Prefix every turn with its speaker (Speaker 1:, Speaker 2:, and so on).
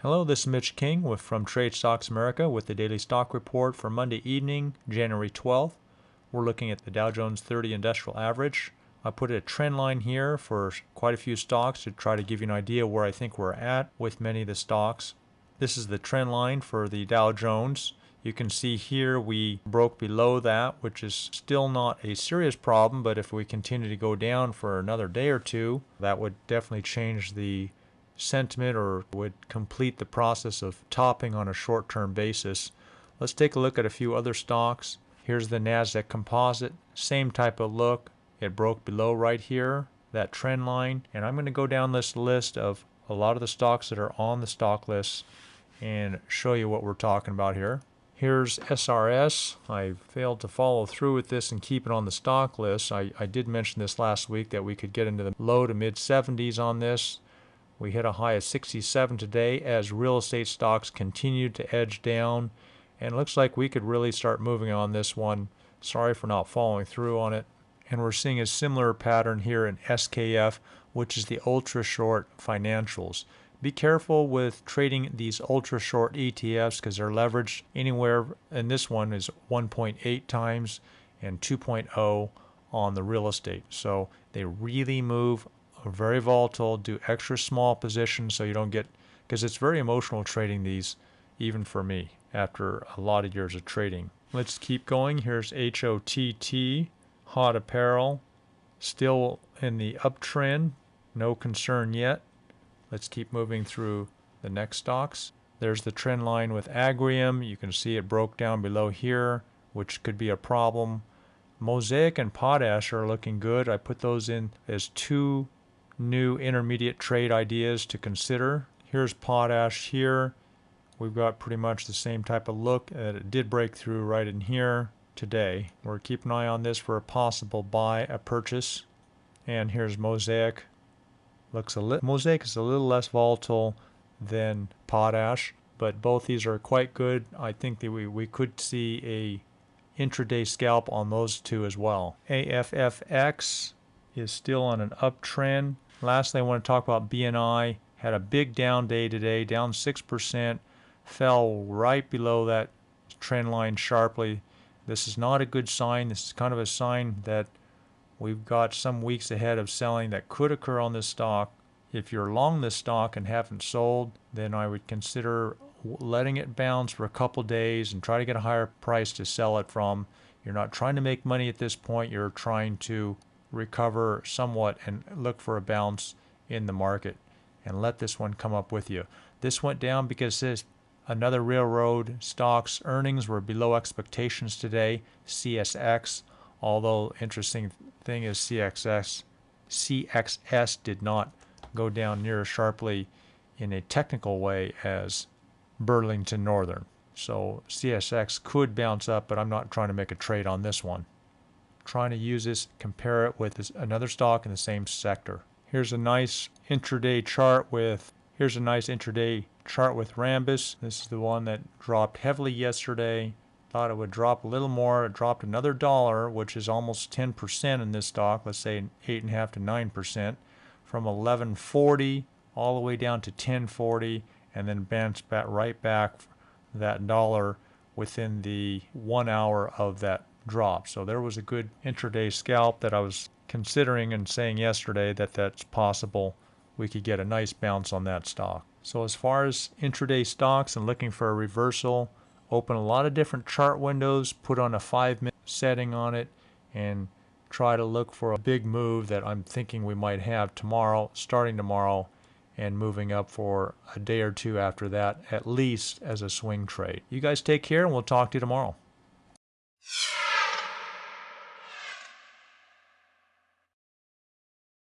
Speaker 1: Hello, this is Mitch King from TradeStocksAmerica with the Daily Stock Report for Monday evening, January 12th. We're looking at the Dow Jones 30 Industrial Average. I put a trend line here for quite a few stocks to try to give you an idea where I think we're at with many of the stocks. This is the trend line for the Dow Jones. You can see here we broke below that, which is still not a serious problem, but if we continue to go down for another day or two, that would definitely change the sentiment or would complete the process of topping on a short-term basis. Let's take a look at a few other stocks. Here's the Nasdaq Composite, same type of look. It broke below right here, that trend line, and I'm going to go down this list of a lot of the stocks that are on the stock list and show you what we're talking about here. Here's SRS. I failed to follow through with this and keep it on the stock list. I did mention this last week that we could get into the low to mid 70s on this. We hit a high of 67 today as real estate stocks continued to edge down, and it looks like we could really start moving on this one. Sorry for not following through on it. And we're seeing a similar pattern here in SKF, which is the ultra short financials. Be careful with trading these ultra short ETFs because they're leveraged anywhere, and this one is 1.8 times and 2.0 on the real estate. So they really move, are very volatile. Do extra small positions so you don't get, because it's very emotional trading these, even for me after a lot of years of trading. Let's keep going. Here's HOTT, hot apparel, still in the uptrend, no concern yet. Let's keep moving through the next stocks. There's the trend line with Agrium. You can see it broke down below here, which could be a problem. Mosaic and Potash are looking good. I put those in as two new intermediate trade ideas to consider. Here's Potash here. We've got pretty much the same type of look. It did break through right in here today. We're keeping an eye on this for a possible buy, a purchase. And here's Mosaic. Mosaic is a little less volatile than Potash, but both these are quite good. I think that we could see a intraday scalp on those two as well. AFFX is still on an uptrend. Lastly, I want to talk about BNI. Had a big down day today, down 6%, fell right below that trend line sharply. This is not a good sign. This is kind of a sign that we've got some weeks ahead of selling that could occur on this stock. If you're long this stock and haven't sold, then I would consider letting it bounce for a couple days and try to get a higher price to sell it from. You're not trying to make money at this point. You're trying to recover somewhat and look for a bounce in the market and let this one come up with you. This went down because another railroad stock's earnings were below expectations today, CSX, although interesting thing is CXS did not go down near as sharply in a technical way as Burlington Northern. So CSX could bounce up, but I'm not trying to make a trade on this one. Trying to use this, compare it with another stock in the same sector. Here's a nice intraday chart with Rambus. This is the one that dropped heavily yesterday. Thought it would drop a little more. It dropped another $1, which is almost 10% in this stock. Let's say 8.5 to 9%, from 11.40 all the way down to 10.40, and then bounced back right back that $1 within the 1 hour of that drop. So there was a good intraday scalp that I was considering and saying yesterday that that's possible. We could get a nice bounce on that stock. So as far as intraday stocks and looking for a reversal, open a lot of different chart windows, put on a 5-minute setting on it, and try to look for a big move that I'm thinking we might have tomorrow, starting tomorrow, and moving up for a day or two after that, at least as a swing trade. You guys take care, and we'll talk to you tomorrow.